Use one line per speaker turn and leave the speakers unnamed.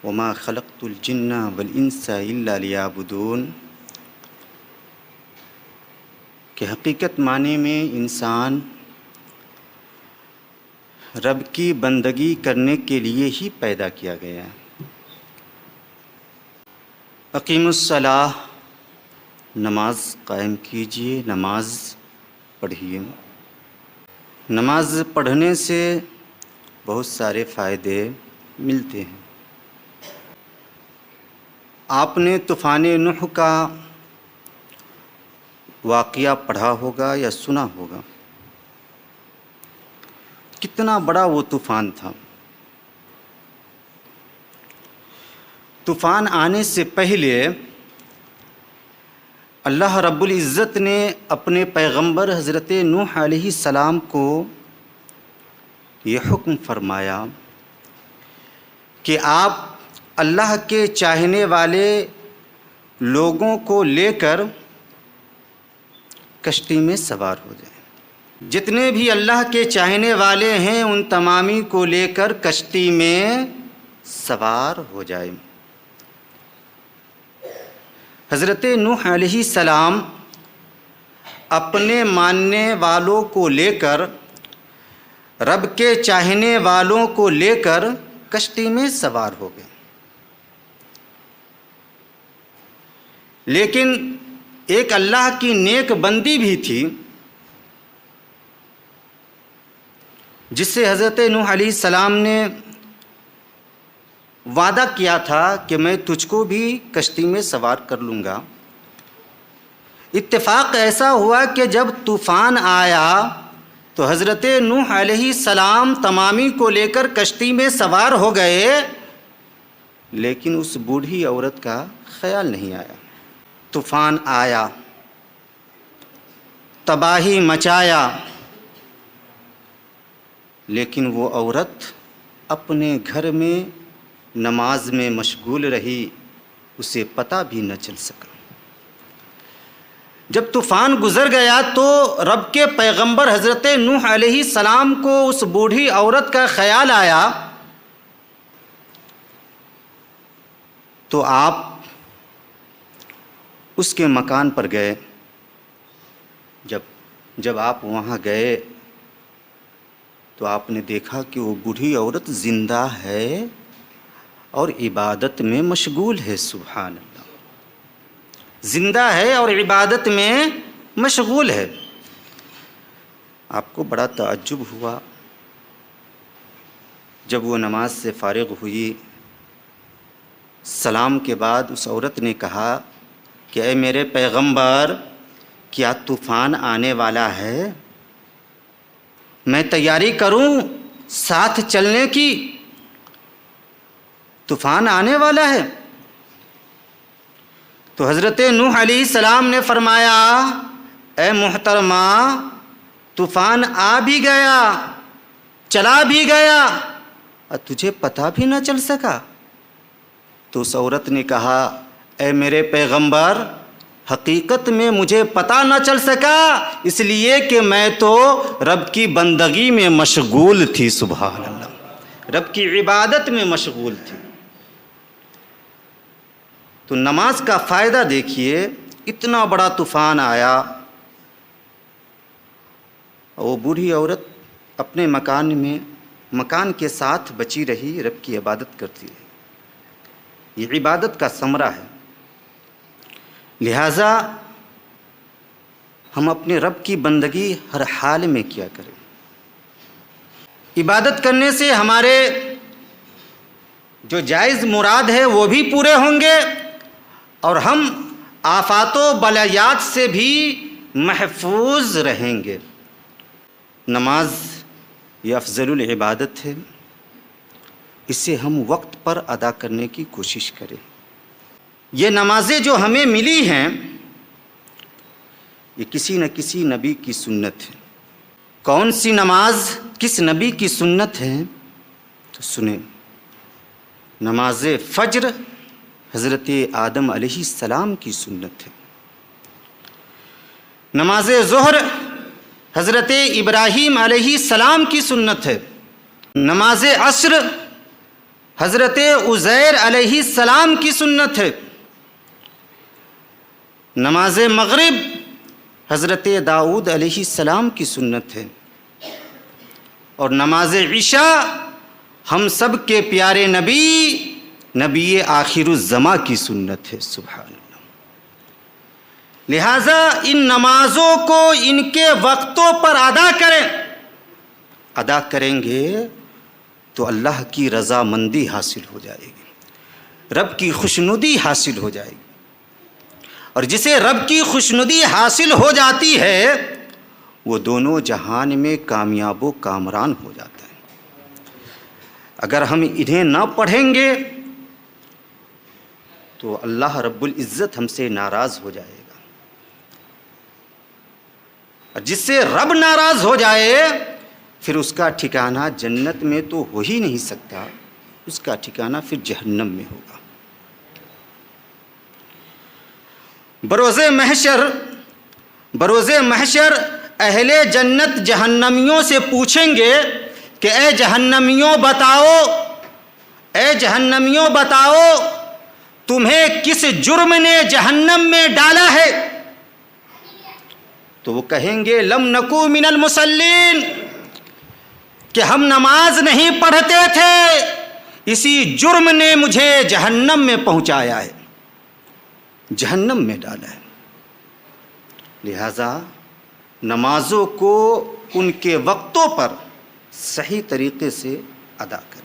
وما خلقت الجن والانس الا لیعبدون، کہ حقیقت معنی میں انسان رب کی بندگی کرنے کے لیے ہی پیدا کیا گیا ہے۔ اقیموا الصلاۃ، نماز قائم کیجیے، نماز پڑھیے۔ نماز پڑھنے سے بہت سارے فائدے ملتے ہیں۔ آپ نے طوفان نوح کا واقعہ پڑھا ہوگا یا سنا ہوگا۔ کتنا بڑا وہ طوفان تھا۔ طوفان آنے سے پہلے اللہ رب العزت نے اپنے پیغمبر حضرت نوح علیہ السلام کو یہ حکم فرمایا کہ آپ اللہ کے چاہنے والے لوگوں کو لے کر کشتی میں سوار ہو جائیں۔ جتنے بھی اللہ کے چاہنے والے ہیں ان تمامی کو لے کر کشتی میں سوار ہو جائیں۔ حضرت نوح علیہ السلام اپنے ماننے والوں کو لے کر، رب کے چاہنے والوں کو لے کر کشتی میں سوار ہو گئے۔ لیکن ایک اللہ کی نیک بندی بھی تھی جس سے حضرت نوح علیہ السلام نے وعدہ کیا تھا کہ میں تجھ کو بھی کشتی میں سوار کر لوں گا۔ اتفاق ایسا ہوا کہ جب طوفان آیا تو حضرت نوح علیہ السلام تمامی کو لے کر کشتی میں سوار ہو گئے، لیکن اس بوڑھی عورت کا خیال نہیں آیا۔ طوفان آیا، تباہی مچایا، لیکن وہ عورت اپنے گھر میں نماز میں مشغول رہی، اسے پتہ بھی نہ چل سکا۔ جب طوفان گزر گیا تو رب کے پیغمبر حضرت نوح علیہ السلام کو اس بوڑھی عورت کا خیال آیا تو آپ اس کے مکان پر گئے۔ جب آپ وہاں گئے تو آپ نے دیکھا کہ وہ بوڑھی عورت زندہ ہے اور عبادت میں مشغول ہے۔ سبحان اللہ، زندہ ہے اور عبادت میں مشغول ہے۔ آپ کو بڑا تعجب ہوا۔ جب وہ نماز سے فارغ ہوئی، سلام کے بعد اس عورت نے کہا کہ اے میرے پیغمبر، کیا طوفان آنے والا ہے؟ میں تیاری کروں ساتھ چلنے کی؟ طوفان آنے والا ہے۔ تو حضرت نوح علیہ السلام نے فرمایا اے محترمہ، طوفان آ بھی گیا، چلا بھی گیا اور تجھے پتہ بھی نہ چل سکا۔ تو اس عورت نے کہا اے میرے پیغمبر، حقیقت میں مجھے پتہ نہ چل سکا اس لیے کہ میں تو رب کی بندگی میں مشغول تھی۔ سبحان اللہ، رب کی عبادت میں مشغول تھی۔ تو نماز کا فائدہ دیکھیے، اتنا بڑا طوفان آیا، وہ بوڑھی عورت اپنے مکان کے ساتھ بچی رہی، رب کی عبادت کرتی رہی۔ یہ عبادت کا ثمرہ ہے۔ لہٰذا ہم اپنے رب کی بندگی ہر حال میں کیا کریں۔ عبادت کرنے سے ہمارے جو جائز مراد ہے وہ بھی پورے ہوں گے اور ہم آفات و بلیات سے بھی محفوظ رہیں گے۔ نماز یہ افضل العبادت ہے، اسے ہم وقت پر ادا کرنے کی کوشش کریں۔ یہ نمازیں جو ہمیں ملی ہیں یہ کسی نہ کسی نبی کی سنت ہے۔ کون سی نماز کس نبی کی سنت ہے تو سنیں۔ نماز فجر حضرت آدم علیہ السلام کی سنت ہے۔ نماز ظہر حضرت ابراہیم علیہ السلام کی سنت ہے۔ نماز عصر حضرت عزیر علیہ السلام کی سنت ہے. نماز مغرب حضرت داؤد علیہ السلام کی سنت ہے. اور نماز عشاء ہم سب کے پیارے نبی آخر الزماں کی سنت ہے. سبحان اللہ. لہٰذا ان نمازوں کو ان کے وقتوں پر ادا کریں گے تو اللہ کی رضامندی حاصل ہو جائے گی، رب کی خوشنودی حاصل ہو جائے گی. اور جسے رب کی خوشنودی حاصل ہو جاتی ہے وہ دونوں جہان میں کامیاب و کامران ہو جاتا ہے. اگر ہم انہیں نہ پڑھیں گے تو اللہ رب العزت ہم سے ناراض ہو جائے گا. اور جس سے رب ناراض ہو جائے پھر اس کا ٹھکانہ جنت میں تو ہو ہی نہیں سکتا، اس کا ٹھکانہ پھر جہنم میں ہوگا. بروز محشر اہل جنت جہنمیوں سے پوچھیں گے کہ اے جہنمیوں بتاؤ تمہیں کس جرم نے جہنم میں ڈالا ہے؟ تو وہ کہیں گے لم نکو من المصلین، کہ ہم نماز نہیں پڑھتے تھے، اسی جرم نے مجھے جہنم میں پہنچایا ہے، جہنم میں ڈالا ہے. لہذا نمازوں کو ان کے وقتوں پر صحیح طریقے سے ادا کریں.